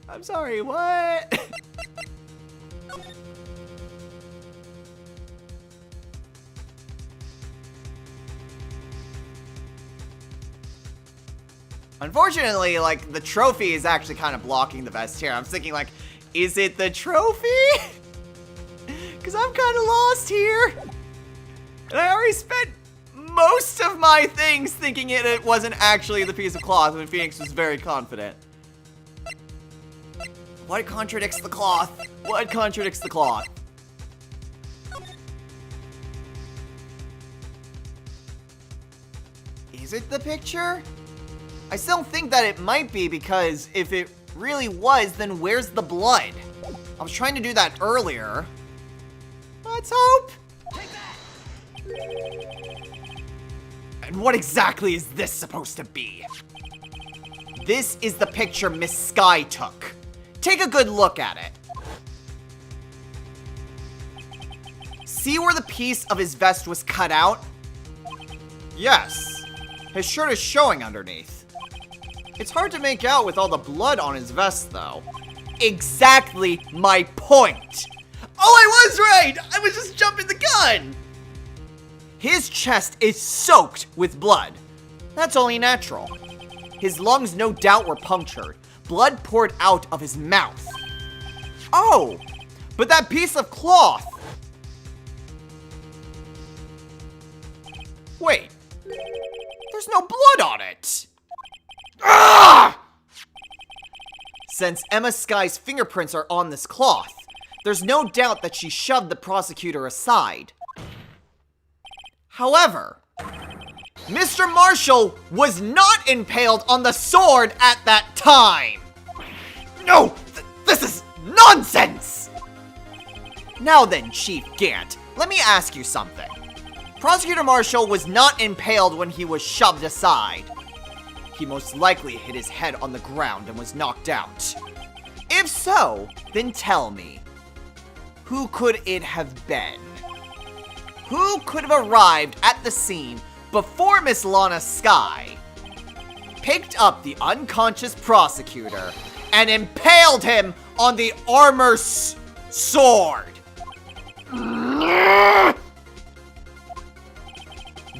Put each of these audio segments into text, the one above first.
I'm sorry, what? Unfortunately, like, the trophy is actually kind of blocking the vest here. I'm thinking, like, is it the trophy? Because I'm kind of lost here. And I already spent most of my things thinking it wasn't actually the piece of cloth when Phoenix was very confident. What contradicts the cloth? What contradicts the cloth? Is it the picture? I still think that it might be, because if it really was, then where's the blood? I was trying to do that earlier. Let's hope. And what exactly is this supposed to be? This is the picture Miss Sky took. Take a good look at it. See where the piece of his vest was cut out? Yes. His shirt is showing underneath. It's hard to make out with all the blood on his vest, though. Exactly my point. Oh, I was right! I was just jumping the gun! His chest is soaked with blood. That's only natural. His lungs no doubt were punctured. Blood poured out of his mouth. Oh, but that piece of cloth. Wait, there's no blood on it. Ah! Since Emma Sky's fingerprints are on this cloth, there's no doubt that she shoved the prosecutor aside. However, Mr. Marshall was not impaled on the sword at that time. No, this is nonsense! Now then, Chief Gant, let me ask you something. Prosecutor Marshall was not impaled when he was shoved aside. He most likely hit his head on the ground and was knocked out. If so, then tell me, who could it have been? Who could have arrived at the scene before Miss Lana Sky, picked up the unconscious prosecutor, and impaled him on the armor sword?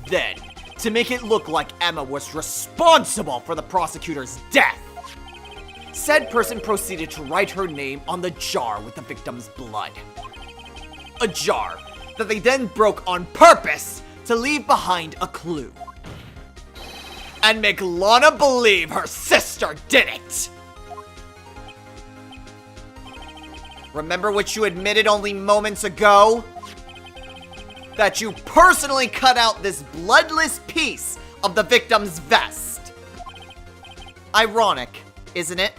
Then, to make it look like Emma was responsible for the prosecutor's death, said person proceeded to write her name on the jar with the victim's blood. A jar that they then broke on purpose to leave behind a clue. And make Lana believe her sister did it! Remember what you admitted only moments ago? That you personally cut out this bloodless piece of the victim's vest. Ironic, isn't it?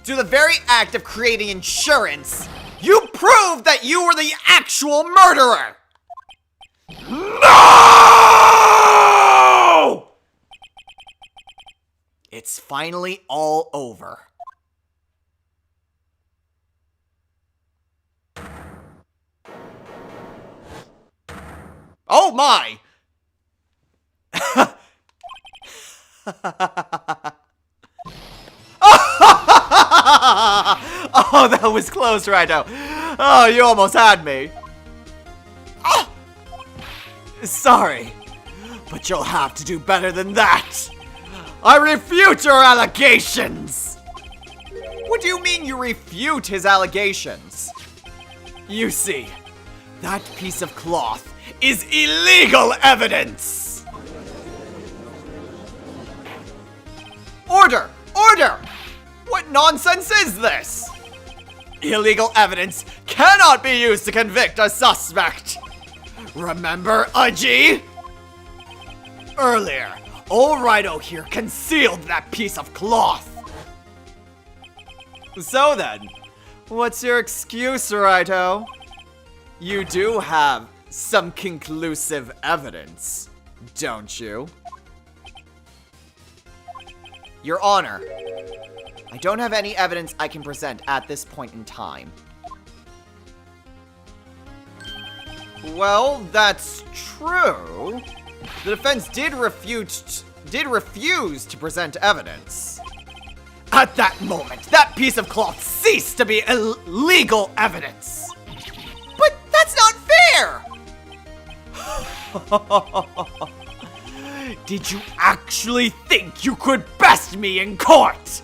Through the very act of creating insurance, you proved that you were the actual murderer! No! It's finally all over. Oh my! Oh, that was close right now. Oh, you almost had me. Oh! Sorry, but you'll have to do better than that. I refute your allegations. What do you mean you refute his allegations? You see, that piece of cloth is illegal evidence! Order! Order! What nonsense is this? Illegal evidence cannot be used to convict a suspect! Remember, Udgy? Earlier, old Wright here concealed that piece of cloth. So then, what's your excuse, Wright? You do have some conclusive evidence, don't you? Your Honor, I don't have any evidence I can present at this point in time. Well, that's true. The defense did refuse to present evidence. At that moment, that piece of cloth ceased to be illegal evidence. But that's not fair! Did you actually think you could best me in court?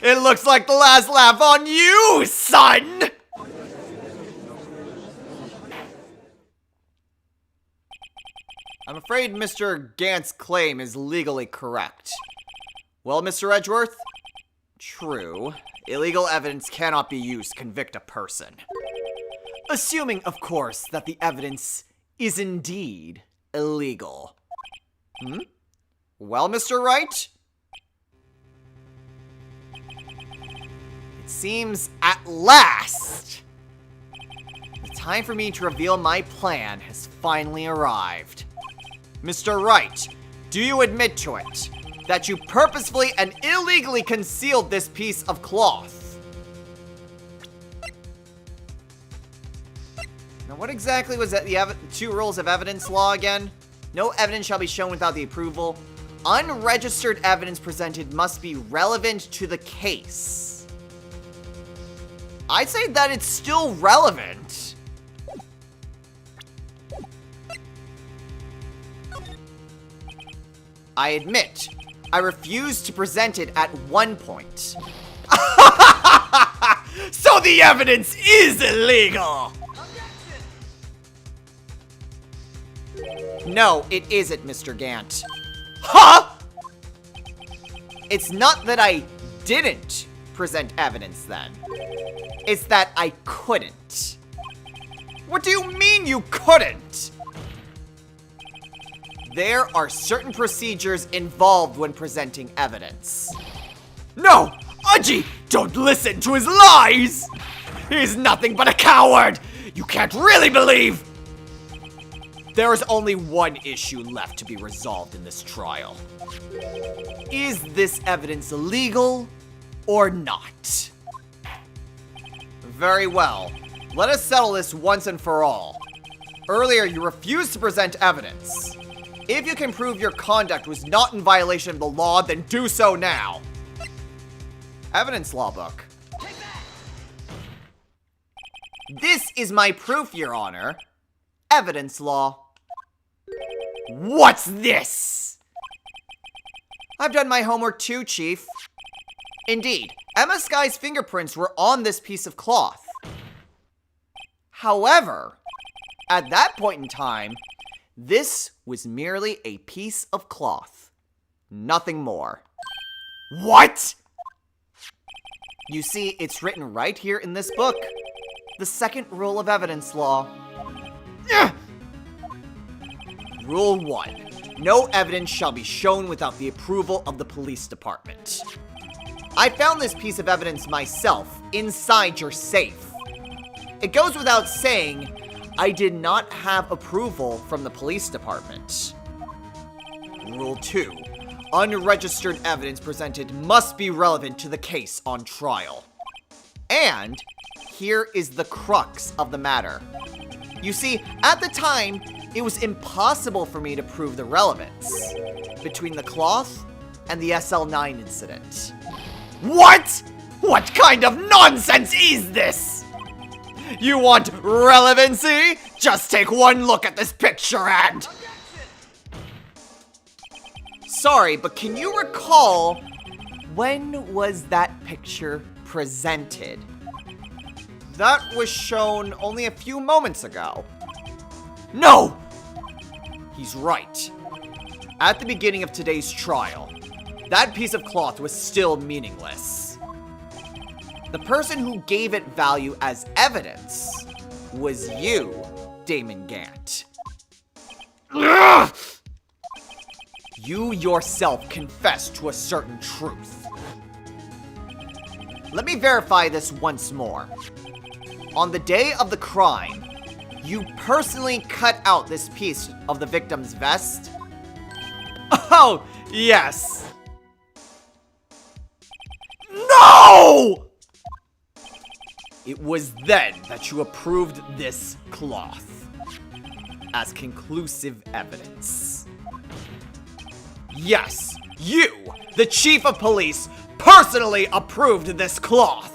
It looks like the last laugh on you, son! I'm afraid Mr. Gant's claim is legally correct. Well, Mr. Edgeworth? True. Illegal evidence cannot be used to convict a person. Assuming, of course, that the evidence is indeed illegal. Well, Mr. Wright? It seems at last the time for me to reveal my plan has finally arrived. Mr. Wright, do you admit to it? That you purposefully and illegally concealed this piece of cloth? Now, what exactly was that the two rules of evidence law again? No evidence shall be shown without the approval. Unregistered evidence presented must be relevant to the case. I'd say that it's still relevant. I admit, I refused to present it at one point. So the evidence is illegal! No, it isn't, Mr. Gant. Huh? It's not that I didn't present evidence then. It's that I couldn't. What do you mean you couldn't? There are certain procedures involved when presenting evidence. No! Aji! Don't listen to his lies! He's nothing but a coward! You can't really believe! There is only one issue left to be resolved in this trial. Is this evidence legal or not? Very well. Let us settle this once and for all. Earlier, you refused to present evidence. If you can prove your conduct was not in violation of the law, then do so now. Evidence law book. This is my proof, Your Honor. Evidence law. What's this? I've done my homework too, Chief. Indeed, Emma Sky's fingerprints were on this piece of cloth. However, at that point in time, this was merely a piece of cloth. Nothing more. What? You see, it's written right here in this book. The second rule of evidence law. Rule 1. No evidence shall be shown without the approval of the police department. I found this piece of evidence myself inside your safe. It goes without saying, I did not have approval from the police department. Rule 2. Unregistered evidence presented must be relevant to the case on trial. And here is the crux of the matter. You see, at the time, it was impossible for me to prove the relevance between the cloth and the SL9 incident. What? What kind of nonsense is this? You want relevancy? Just take one look at this picture and... Sorry, but can you recall when was that picture presented? That was shown only a few moments ago. No! He's right. At the beginning of today's trial, that piece of cloth was still meaningless. The person who gave it value as evidence was you, Damon Gant. Ugh! You yourself confessed to a certain truth. Let me verify this once more. On the day of the crime, you personally cut out this piece of the victim's vest? Oh, yes. No! It was then that you approved this cloth as conclusive evidence. Yes, you, the chief of police, personally approved this cloth.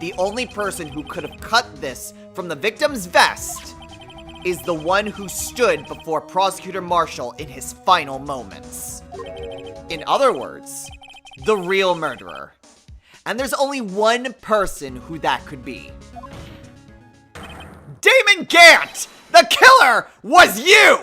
The only person who could have cut this from the victim's vest is the one who stood before Prosecutor Marshall in his final moments. In other words, the real murderer. And there's only one person who that could be. Damon Gant! The killer was you!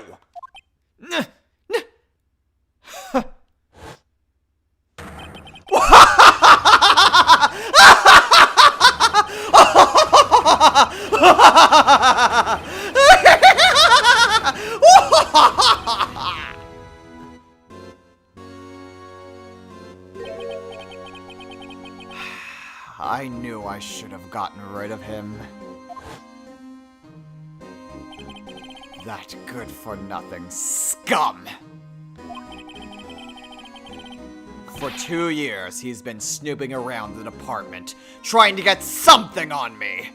I knew I should have gotten rid of him. That good-for-nothing scum! For 2 years, he's been snooping around the department, trying to get something on me!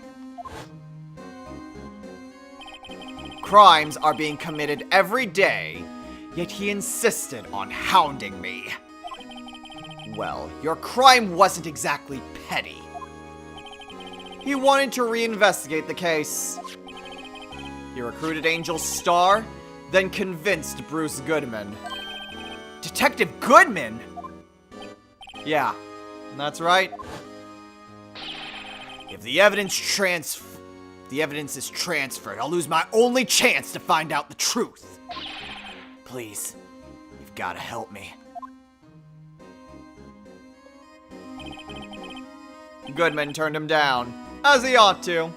Crimes are being committed every day, yet he insisted on hounding me. Well, your crime wasn't exactly petty. He wanted to reinvestigate the case. He recruited Angel Starr, then convinced Bruce Goodman. Detective Goodman? Yeah, that's right. If the evidence is transferred, I'll lose my only chance to find out the truth. Please, you've got to help me. Goodman turned him down, as he ought to.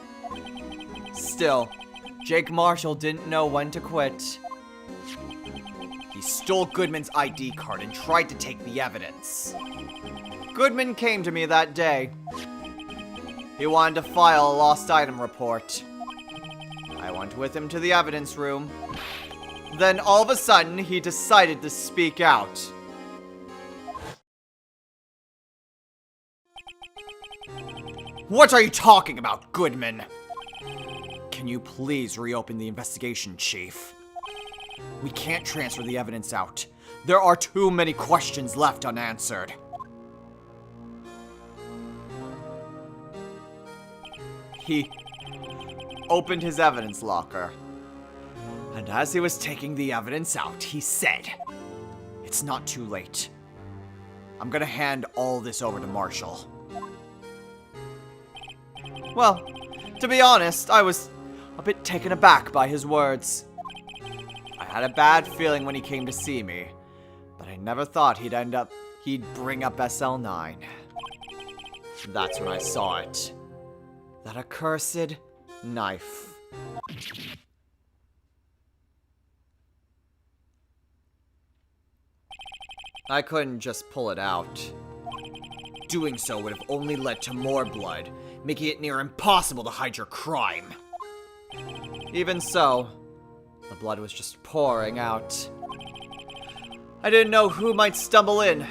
Still, Jake Marshall didn't know when to quit. He stole Goodman's ID card and tried to take the evidence. Goodman came to me that day. He wanted to file a lost item report. I went with him to the evidence room. Then all of a sudden, he decided to speak out. What are you talking about, Goodman? Can you please reopen the investigation, Chief? We can't transfer the evidence out. There are too many questions left unanswered. He opened his evidence locker. And as he was taking the evidence out, he said, "It's not too late. I'm gonna hand all this over to Marshall." Well, to be honest, I was a bit taken aback by his words. I had a bad feeling when he came to see me, but I never thought he'd bring up SL9. That's when I saw it. That accursed knife. I couldn't just pull it out. Doing so would have only led to more blood, making it near impossible to hide your crime. Even so, the blood was just pouring out. I didn't know who might stumble in,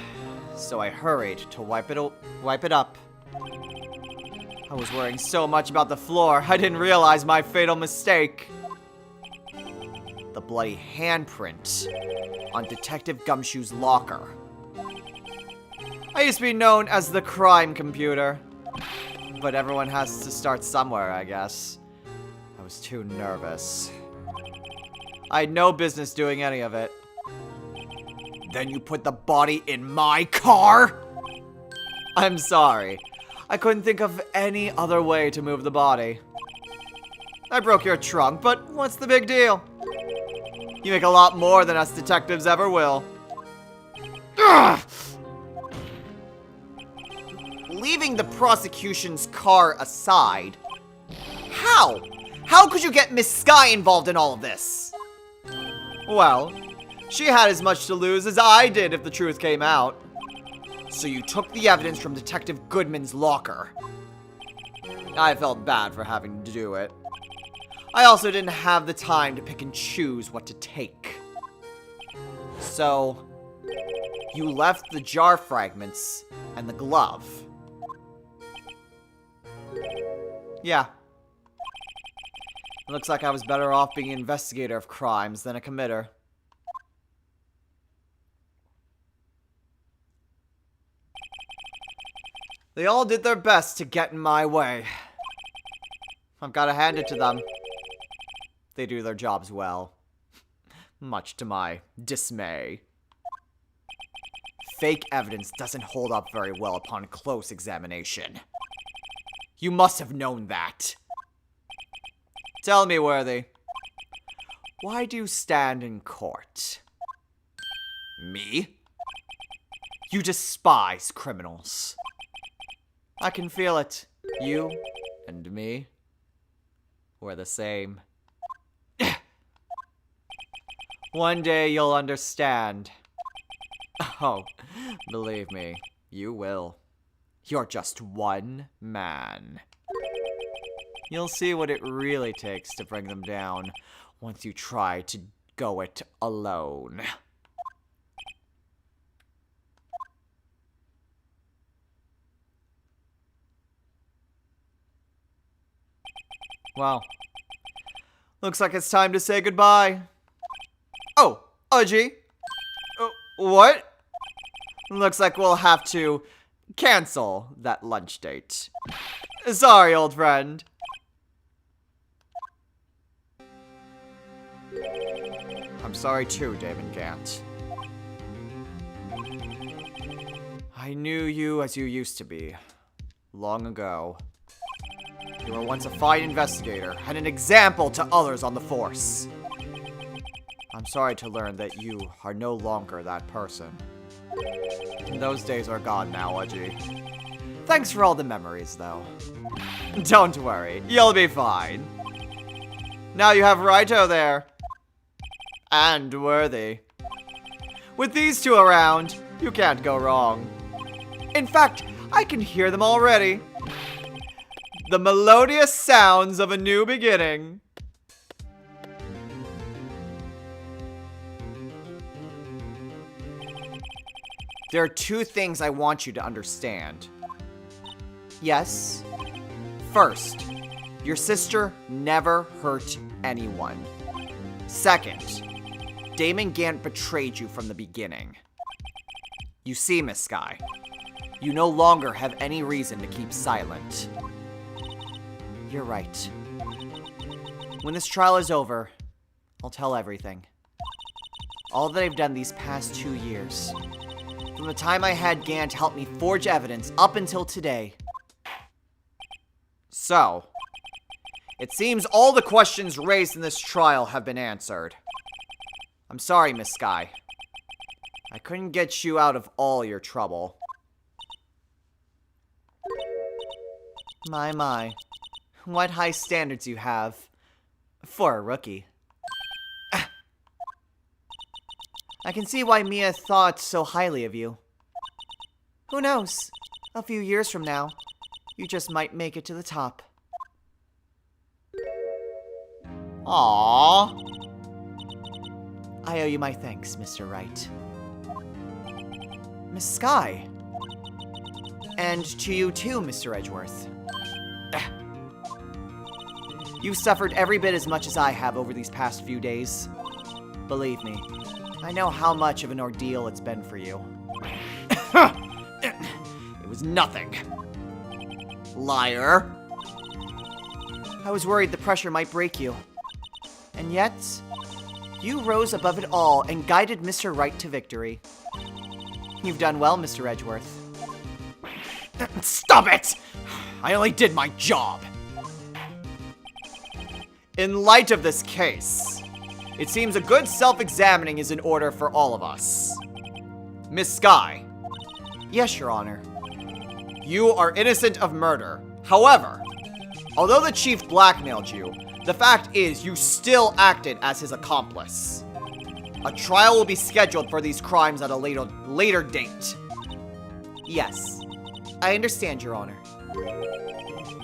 so I hurried to wipe it up. I was worrying so much about the floor, I didn't realize my fatal mistake. The bloody handprint on Detective Gumshoe's locker. I used to be known as the crime computer, but everyone has to start somewhere, I guess. I was too nervous. I had no business doing any of it. Then you put the body in my car? I'm sorry. I couldn't think of any other way to move the body. I broke your trunk, but what's the big deal? You make a lot more than us detectives ever will. Ugh! Leaving the prosecution's car aside, how? How could you get Miss Sky involved in all of this? Well, she had as much to lose as I did if the truth came out. So you took the evidence from Detective Goodman's locker. I felt bad for having to do it. I also didn't have the time to pick and choose what to take. So, you left the jar fragments and the glove. Yeah. It looks like I was better off being an investigator of crimes than a committer. They all did their best to get in my way. I've got to hand it to them. They do their jobs well. Much to my dismay. Fake evidence doesn't hold up very well upon close examination. You must have known that. Tell me, Worthy. Why do you stand in court? Me? You despise criminals. I can feel it. You and me, we're the same. One day you'll understand. Oh, believe me, you will. You're just one man. You'll see what it really takes to bring them down once you try to go it alone. Well, looks like it's time to say goodbye. Oh, Udgy. What? Looks like we'll have to cancel that lunch date. Sorry, old friend. I'm sorry too, David Gant. I knew you as you used to be, long ago. You were once a fine investigator and an example to others on the force. I'm sorry to learn that you are no longer that person. Those days are gone now, Udgy. Thanks for all the memories, though. Don't worry, you'll be fine. Now you have Wright there. And Worthy. With these two around, you can't go wrong. In fact, I can hear them already. The melodious sounds of a new beginning. There are two things I want you to understand. Yes. First, your sister never hurt anyone. Second, Damon Gant betrayed you from the beginning. You see, Miss Sky, you no longer have any reason to keep silent. You're right. When this trial is over, I'll tell everything. All that I've done these past 2 years. From the time I had Gant help me forge evidence up until today. So, it seems all the questions raised in this trial have been answered. I'm sorry, Miss Sky. I couldn't get you out of all your trouble. My. What high standards you have for a rookie. I can see why Mia thought so highly of you. Who knows? A few years from now, you just might make it to the top. Aww. I owe you my thanks, Mr. Wright. Miss Sky. And to you too, Mr. Edgeworth. You've suffered every bit as much as I have over these past few days. Believe me, I know how much of an ordeal it's been for you. It was nothing. Liar. I was worried the pressure might break you. And yet, you rose above it all and guided Mr. Wright to victory. You've done well, Mr. Edgeworth. Stop it! I only did my job. In light of this case, it seems a good self-examining is in order for all of us. Miss Sky. Yes, Your Honor. You are innocent of murder. However, although the chief blackmailed you, the fact is you still acted as his accomplice. A trial will be scheduled for these crimes at a later date. Yes, I understand, Your Honor.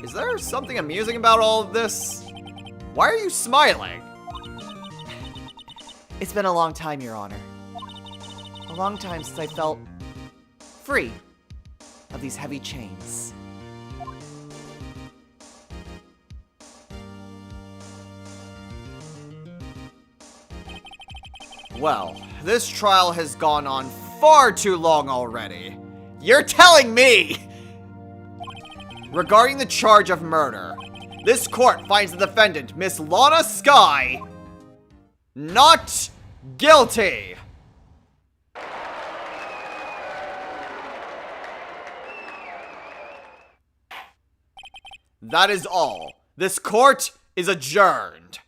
Is there something amusing about all of this? Why are you smiling? It's been a long time, Your Honor. A long time since I felt free of these heavy chains. Well, this trial has gone on far too long already. You're telling me regarding the charge of murder. This court finds the defendant, Miss Lana Skye, not guilty. That is all. This court is adjourned.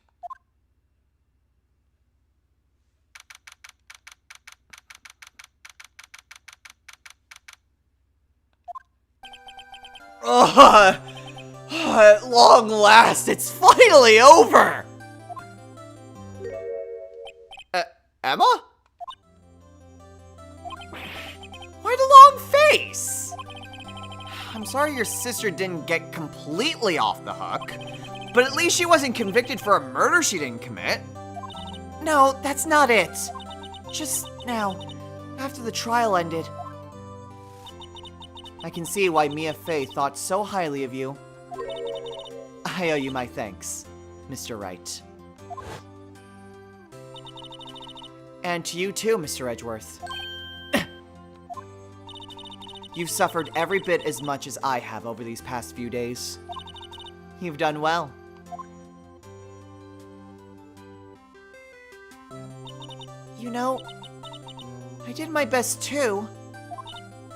At long last, it's finally over! Emma? Why the long face? I'm sorry your sister didn't get completely off the hook, but at least she wasn't convicted for a murder she didn't commit. No, that's not it. Just now, after the trial ended, I can see why Mia Fey thought so highly of you. I owe you my thanks, Mr. Wright. And to you too, Mr. Edgeworth. You've suffered every bit as much as I have over these past few days. You've done well. You know, I did my best too,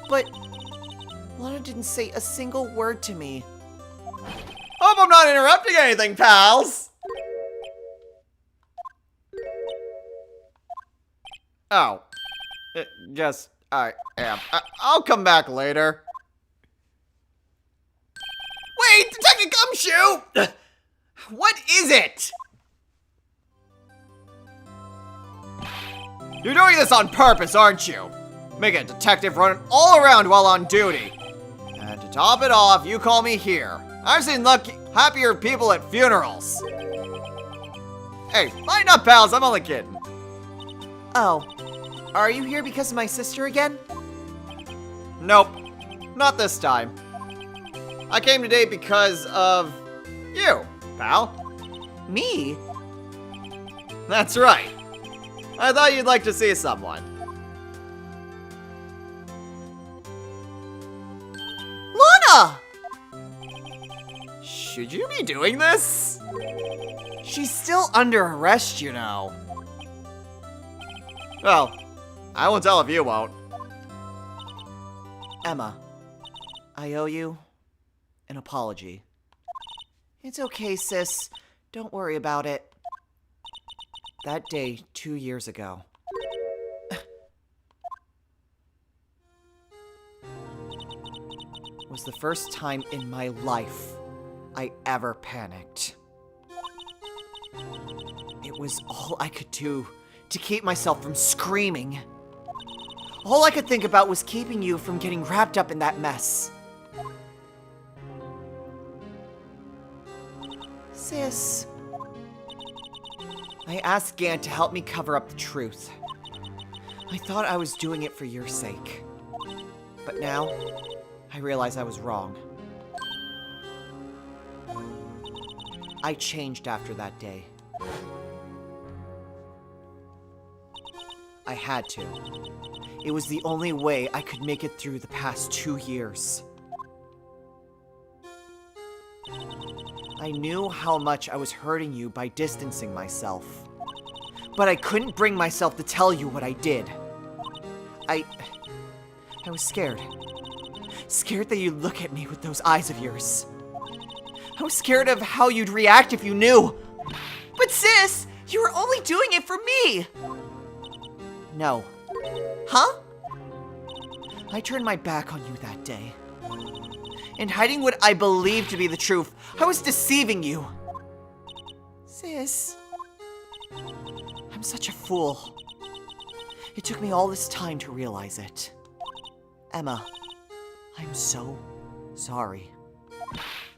but Lana didn't say a single word to me. Hope I'm not interrupting anything, pals! Oh. Yes, I am. I'll come back later. Wait! Detective Gumshoe! What is it? You're doing this on purpose, aren't you? Making a detective running all around while on duty. And to top it off, you call me here. I've seen happier people at funerals. Hey, lighten up, pals. I'm only kidding. Oh. Are you here because of my sister again? Nope. Not this time. I came today because of you, pal. Me? That's right. I thought you'd like to see someone. Lana! Should you be doing this? She's still under arrest, you know. Well, I won't tell if you won't. Emma, I owe you an apology. It's okay, sis. Don't worry about it. That day 2 years ago. Was the first time in my life I ever panicked. It was all I could do to keep myself from screaming. All I could think about was keeping you from getting wrapped up in that mess. Sis. I asked Gant to help me cover up the truth. I thought I was doing it for your sake. But now, I realize I was wrong. I changed after that day. I had to. It was the only way I could make it through the past 2 years. I knew how much I was hurting you by distancing myself. But I couldn't bring myself to tell you what I did. I was scared. Scared that you'd look at me with those eyes of yours. I was scared of how you'd react if you knew. But sis, you were only doing it for me. No. Huh? I turned my back on you that day. In hiding what I believed to be the truth, I was deceiving you. Sis. I'm such a fool. It took me all this time to realize it. Emma, I'm so sorry.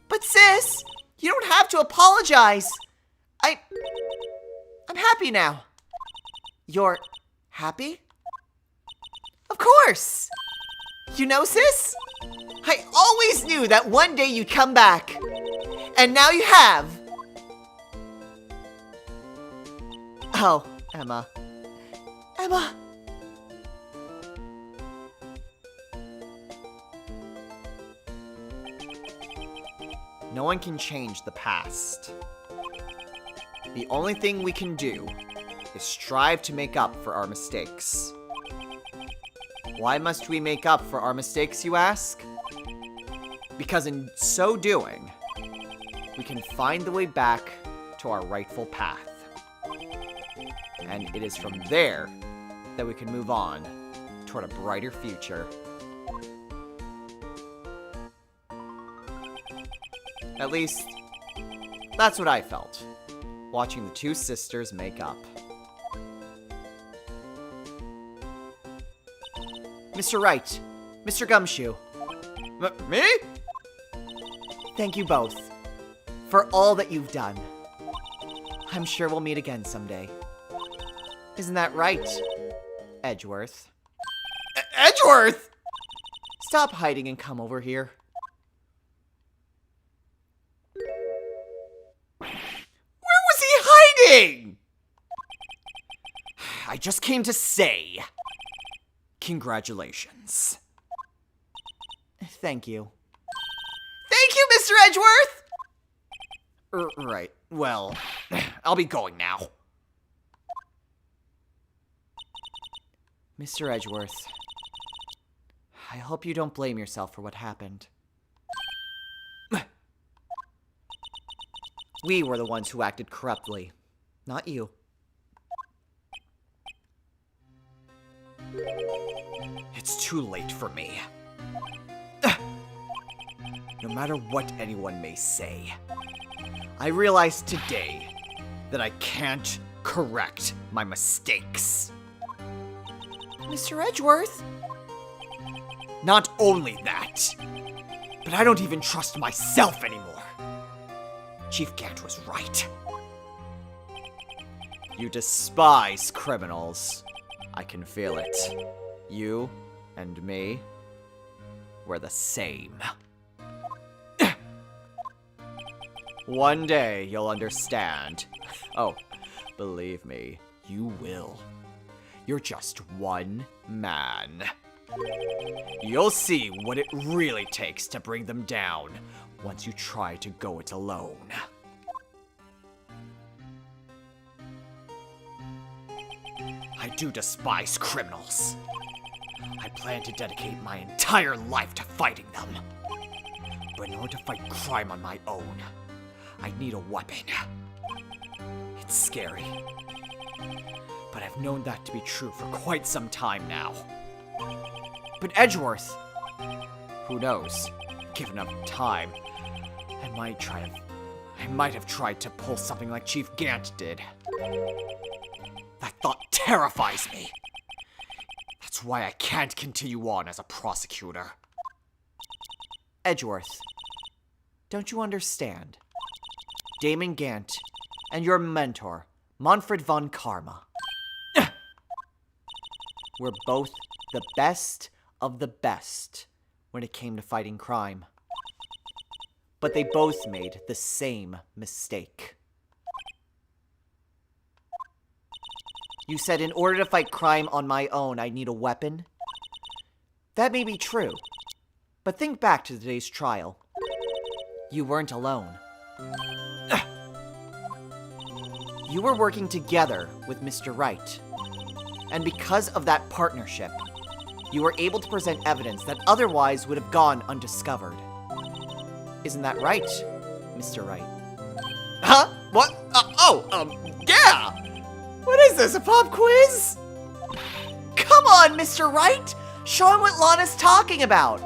But sis, you don't have to apologize. I'm happy now. You're happy? Of course. You know, sis, I always knew that one day you'd come back. And now you have. Oh, Emma. Emma. No one can change the past. The only thing we can do is strive to make up for our mistakes. Why must we make up for our mistakes, you ask? Because in so doing, we can find the way back to our rightful path. And it is from there that we can move on toward a brighter future. At least, that's what I felt, watching the two sisters make up. Mr. Wright, Mr. Gumshoe. Me? Thank you both for all that you've done. I'm sure we'll meet again someday. Isn't that right, Edgeworth? Edgeworth? Stop hiding and come over here. Where was he hiding? I just came to say, congratulations. Thank you. Thank you, Mr. Edgeworth! Right, well, I'll be going now. Mr. Edgeworth, I hope you don't blame yourself for what happened. We were the ones who acted corruptly, not you. It's too late for me. No matter what anyone may say, I realize today that I can't correct my mistakes. Mr. Edgeworth? Not only that, but I don't even trust myself anymore. Chief Gant was right. You despise criminals. I can feel it. You and me, we're the same. One day you'll understand. Oh, believe me, you will. You're just one man. You'll see what it really takes to bring them down once you try to go it alone. I do despise criminals. I plan to dedicate my entire life to fighting them. But in order to fight crime on my own, I need a weapon. It's scary, but I've known that to be true for quite some time now. But Edgeworth, who knows? Given enough time, I might have tried to pull something like Chief Gant did. That thought terrifies me. That's why I can't continue on as a prosecutor. Edgeworth, don't you understand? Damon Gant and your mentor, Manfred von Karma. We're both the best of the best when it came to fighting crime. But they both made the same mistake. You said in order to fight crime on my own, I need a weapon? That may be true, but think back to today's trial. You weren't alone. You were working together with Mr. Wright. And because of that partnership, you were able to present evidence that otherwise would have gone undiscovered. Isn't that right, Mr. Wright? Huh? What? Yeah! What is this, a pop quiz? Come on, Mr. Wright! Show him what Lana's talking about!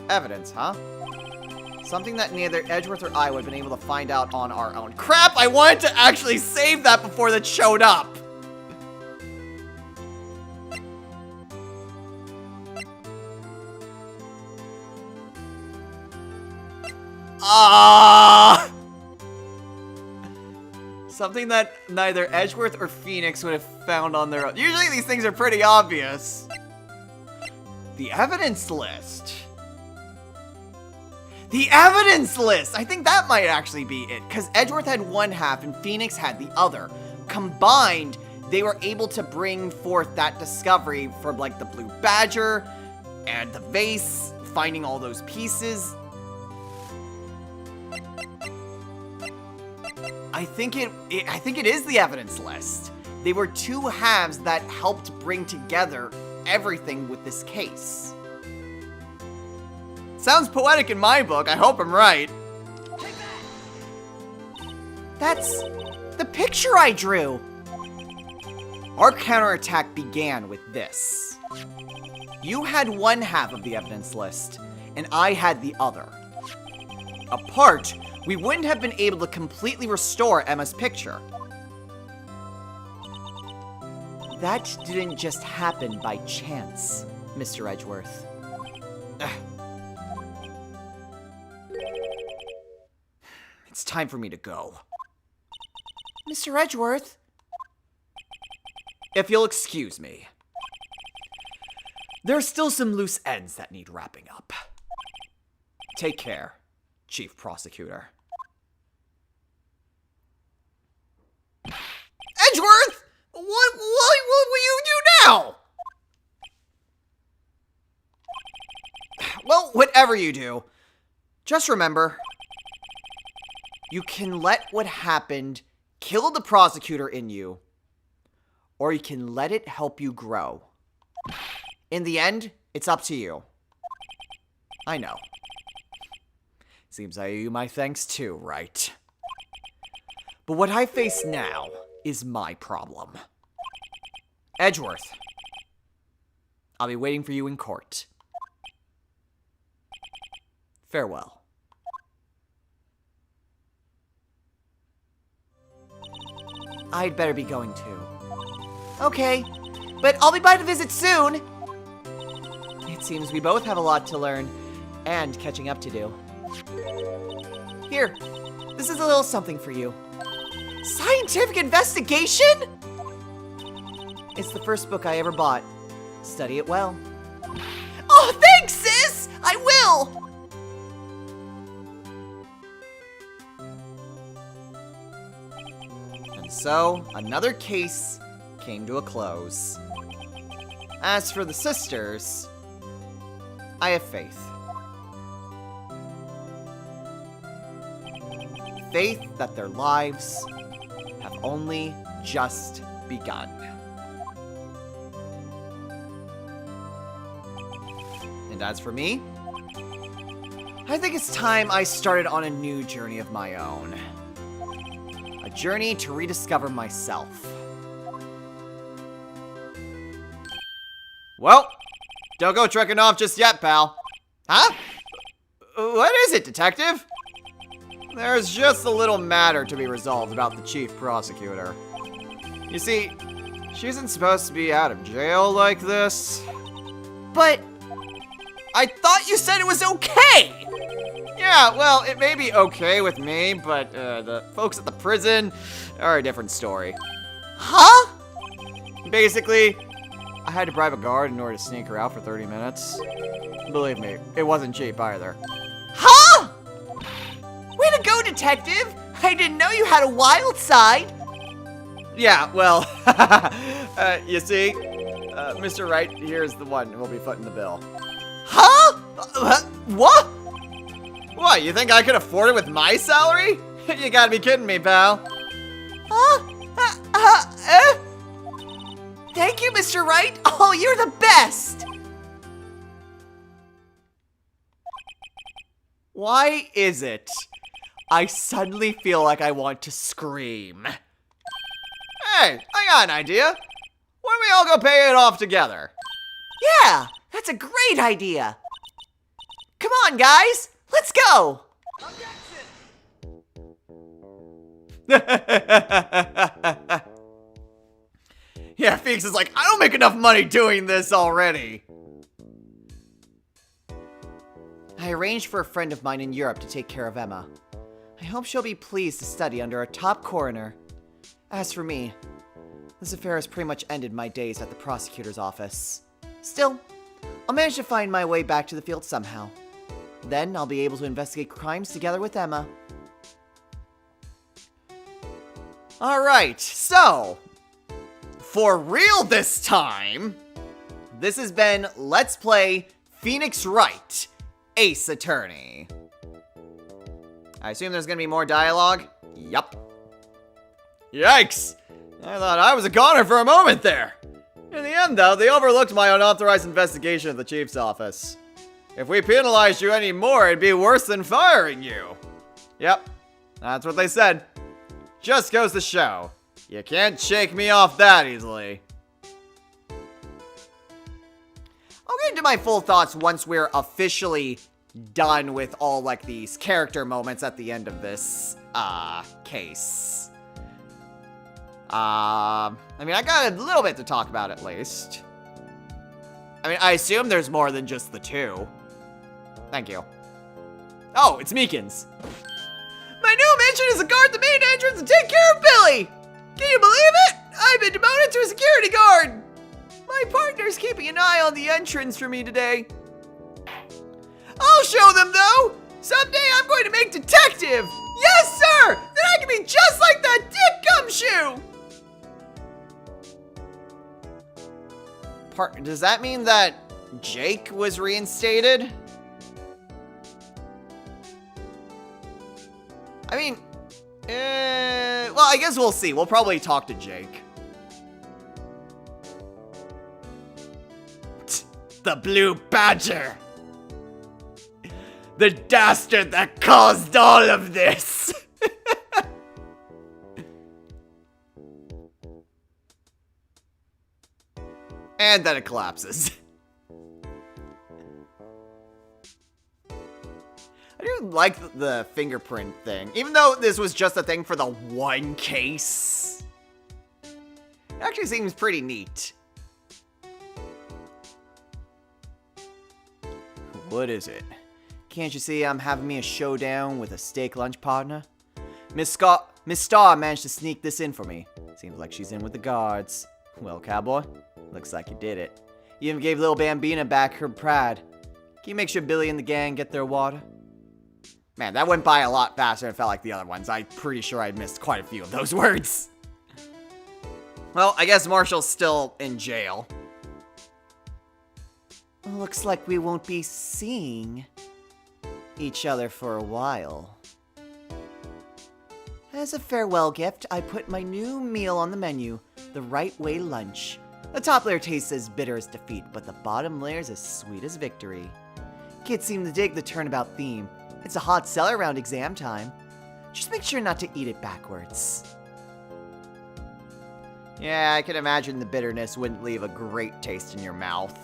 Evidence, huh? Something that neither Edgeworth or I would have been able to find out on our own. Crap, I wanted to actually save that before that showed up! Something that neither Edgeworth or Phoenix would have found on their own. Usually these things are pretty obvious. The evidence list. The evidence list! I think that might actually be it, because Edgeworth had one half and Phoenix had the other. Combined, they were able to bring forth that discovery for, like, the Blue Badger and the vase, finding all those pieces. I think it is the evidence list. They were two halves that helped bring together everything with this case. Sounds poetic in my book. I hope I'm right. That's the picture I drew. Our counterattack began with this. You had one half of the evidence list, and I had the other. Apart, we wouldn't have been able to completely restore Emma's picture. That didn't just happen by chance, Mr. Edgeworth. It's time for me to go. Mr. Edgeworth? If you'll excuse me. There are still some loose ends that need wrapping up. Take care, Chief Prosecutor. Edgeworth! What will you do now? Well, whatever you do, just remember, you can let what happened kill the prosecutor in you, or you can let it help you grow. In the end, it's up to you. I know. Seems I owe you my thanks too, Wright? But what I face now is my problem. Edgeworth, I'll be waiting for you in court. Farewell. I'd better be going too. Okay, but I'll be by to visit soon. It seems we both have a lot to learn and catching up to do. Here, this is a little something for you. Scientific investigation? It's the first book I ever bought. Study it well. Oh, thanks, sis! I will! And so, another case came to a close. As for the sisters, I have faith. Faith that their lives have only just begun. And as for me, I think it's time I started on a new journey of my own. A journey to rediscover myself. Well, don't go trekking off just yet, pal. Huh? What is it, detective? There's just a little matter to be resolved about the chief prosecutor. You see, she isn't supposed to be out of jail like this. But I thought you said it was okay! Yeah, well, it may be okay with me, but the folks at the prison are a different story. Huh? Basically, I had to bribe a guard in order to sneak her out for 30 minutes. Believe me, it wasn't cheap either. Huh? Way to go, detective! I didn't know you had a wild side! Yeah, well, you see, Mr. Wright here's the one who will be footing the bill. Huh? What? What, you think I could afford it with my salary? You gotta be kidding me, pal. Thank you, Mr. Wright. Oh, you're the best! Why is it I suddenly feel like I want to scream? Hey, I got an idea. Why don't we all go pay it off together? Yeah, that's a great idea. Come on, guys, let's go. Yeah, Feeks is like, I don't make enough money doing this already. I arranged for a friend of mine in Europe to take care of Emma. I hope she'll be pleased to study under a top coroner. As for me, this affair has pretty much ended my days at the prosecutor's office. Still, I'll manage to find my way back to the field somehow. Then I'll be able to investigate crimes together with Emma. Alright, so, for real this time, this has been Let's Play Phoenix Wright, Ace Attorney. I assume there's gonna be more dialogue? Yup. Yikes! I thought I was a goner for a moment there. In the end, though, they overlooked my unauthorized investigation at the chief's office. If we penalized you any more, it'd be worse than firing you. Yep, that's what they said. Just goes to show, you can't shake me off that easily. I'll get into my full thoughts once we're officially done with all, like, these character moments at the end of this, case. I mean, I got a little bit to talk about at least. I mean, I assume there's more than just the two. Thank you. Oh, it's Meekins. My new mission is to guard the main entrance and take care of Billy! Can you believe it? I've been demoted to a security guard! My partner's keeping an eye on the entrance for me today. I'll show them, though! Someday I'm going to make detective! Yes, sir! Then I can be just like that Dick Gumshoe! Does that mean that Jake was reinstated? I mean, well, I guess we'll see. We'll probably talk to Jake. The Blue Badger! The dastard that caused all of this! And then it collapses. I do like the fingerprint thing, even though this was just a thing for the one case. It actually seems pretty neat. What is it? Can't you see I'm having me a showdown with a steak lunch partner? Miss Starr managed to sneak this in for me. Seems like she's in with the guards. Well, cowboy, looks like you did it. You even gave little Bambina back her pride. Can you make sure Billy and the gang get their water? Man, that went by a lot faster than it felt like the other ones. I'm pretty sure I missed quite a few of those words. Well, I guess Marshall's still in jail. Looks like we won't be seeing each other for a while. As a farewell gift, I put my new meal on the menu, the Right Way lunch. The top layer tastes as bitter as defeat, but the bottom layer's as sweet as victory. Kids seem to dig the turnabout theme. It's a hot seller around exam time. Just make sure not to eat it backwards. Yeah, I can imagine the bitterness wouldn't leave a great taste in your mouth.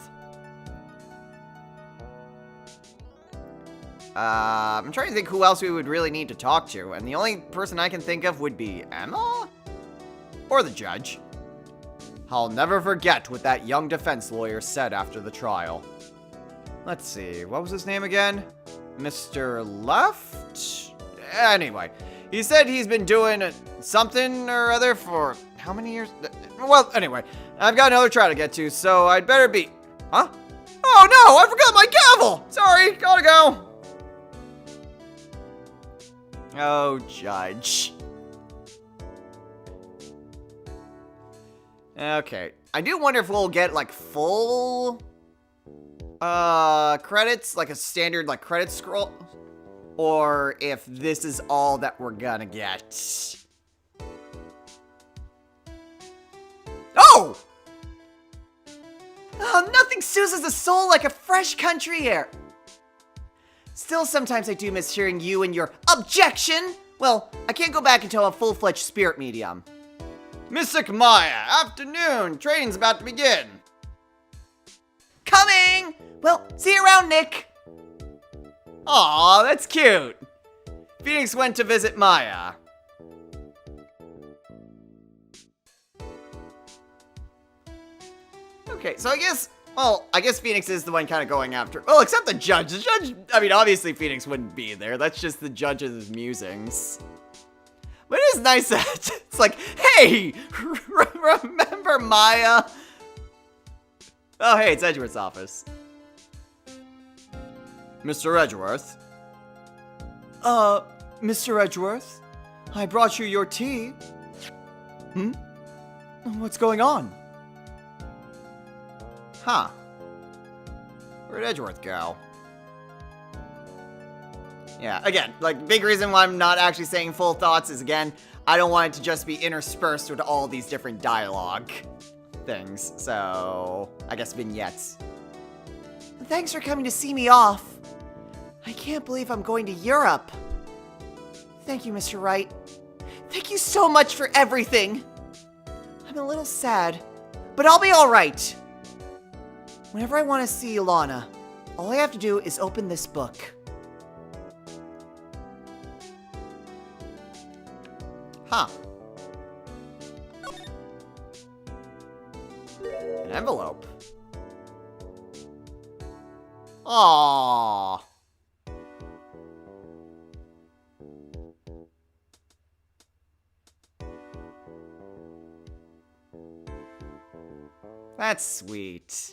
I'm trying to think who else we would really need to talk to, and the only person I can think of would be Emma? Or the judge. I'll never forget what that young defense lawyer said after the trial. Let's see, what was his name again? Mr. Left? Anyway, he said he's been doing something or other for how many years? Well, anyway, I've got another trial to get to, so I'd better be... Huh? Oh no, I forgot my gavel! Sorry, gotta go. Oh, Judge. Okay. I do wonder if we'll get, like, full... credits? Like a standard, like, credit scroll? Or if this is all that we're gonna get. Oh! Oh, nothing soothes the soul like a fresh country air. Still, sometimes I do miss hearing you and your objection. Well, I can't go back until I'm a full-fledged spirit medium. Mystic Maya, afternoon. Training's about to begin. Coming! Well, see you around, Nick. Aw, that's cute. Phoenix went to visit Maya. Okay, so I guess Phoenix is the one kind of going after... Well, except the judge. The judge, I mean, obviously Phoenix wouldn't be there. That's just the judge's musings. But it is nice that it's like, hey, remember Maya? Oh, hey, it's Edgeworth's office. Mr. Edgeworth? Mr. Edgeworth? I brought you your tea. Hmm? What's going on? Huh. Where'd Edgeworth go? Yeah, again, like, big reason why I'm not actually saying full thoughts is, again, I don't want it to just be interspersed with all these different dialogue things. So, I guess vignettes. Thanks for coming to see me off. I can't believe I'm going to Europe. Thank you, Mr. Wright. Thank you so much for everything. I'm a little sad, but I'll be alright. Whenever I want to see Ilana, all I have to do is open this book. Huh. An envelope. Aww. That's sweet.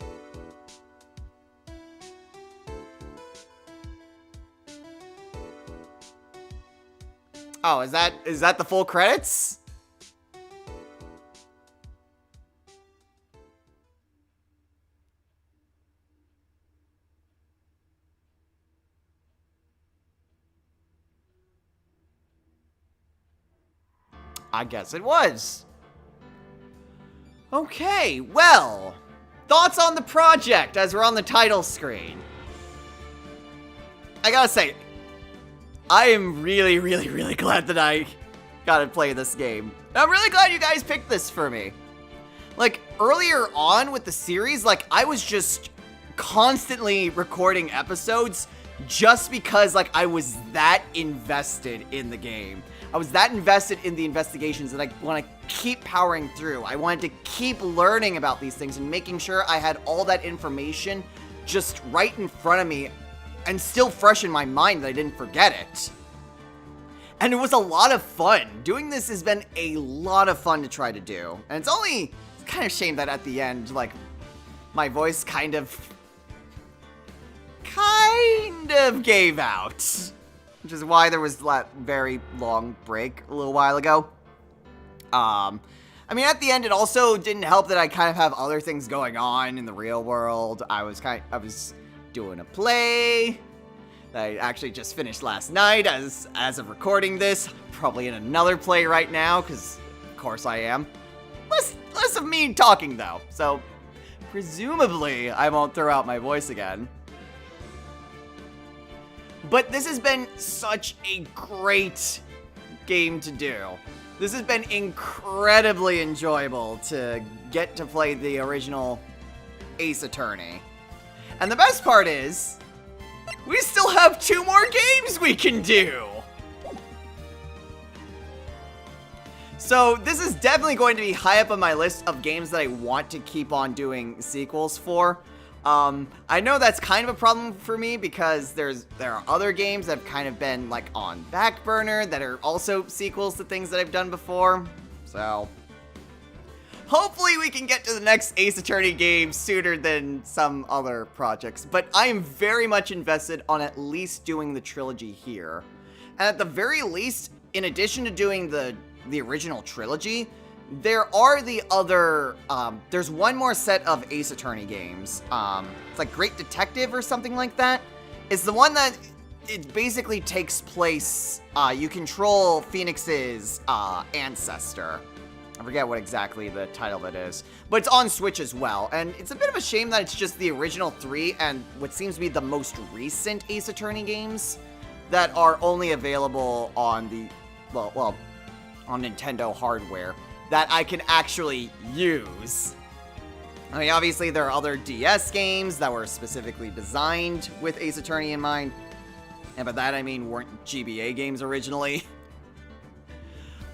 Oh, is that the full credits? I guess it was. Okay, well, thoughts on the project as we're on the title screen. I gotta say, I am really, really, really glad that I got to play this game. I'm really glad you guys picked this for me. Like, earlier on with the series, like, I was just constantly recording episodes just because, like, I was that invested in the game. I was that invested in the investigations that I want to keep powering through. I wanted to keep learning about these things and making sure I had all that information just right in front of me and still fresh in my mind that I didn't forget it. And it was a lot of fun. Doing this has been a lot of fun to try to do. And it's kind of a shame that at the end, like, my voice kind of gave out. Which is why there was that very long break a little while ago. I mean, at the end, it also didn't help that I kind of have other things going on in the real world. I was doing a play that I actually just finished last night as of recording this. Probably in another play right now, because of course I am. Less of me talking though, so presumably I won't throw out my voice again. But this has been such a great game to do. This has been incredibly enjoyable to get to play the original Ace Attorney. And the best part is, we still have 2 more games we can do! So this is definitely going to be high up on my list of games that I want to keep on doing sequels for. I know that's kind of a problem for me because there are other games that have kind of been like on back burner that are also sequels to things that I've done before. So hopefully we can get to the next Ace Attorney game sooner than some other projects, but I am very much invested on at least doing the trilogy here. And at the very least, in addition to doing the original trilogy, there are the other, there's one more set of Ace Attorney games. It's like Great Detective or something like that. It's the one that it basically takes place, you control Phoenix's ancestor. I forget what exactly the title of it is, but it's on Switch as well. And it's a bit of a shame that it's just the original 3 and what seems to be the most recent Ace Attorney games that are only available on the, well, on Nintendo hardware that I can actually use. I mean, obviously there are other DS games that were specifically designed with Ace Attorney in mind. And by that I mean weren't GBA games originally.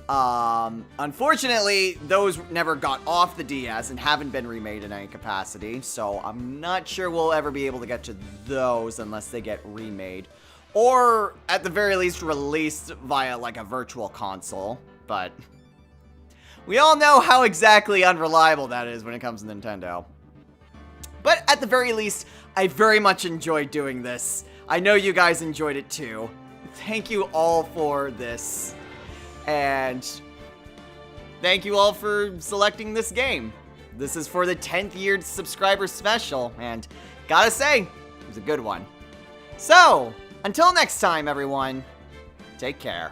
Unfortunately, those never got off the DS and haven't been remade in any capacity, so I'm not sure we'll ever be able to get to those unless they get remade. Or, at the very least, released via, like, a virtual console, but we all know how exactly unreliable that is when it comes to Nintendo. But at the very least, I very much enjoyed doing this. I know you guys enjoyed it too. Thank you all for this. And thank you all for selecting this game. This is for the 10th year subscriber special, and gotta say, it was a good one. So, until next time, everyone, take care.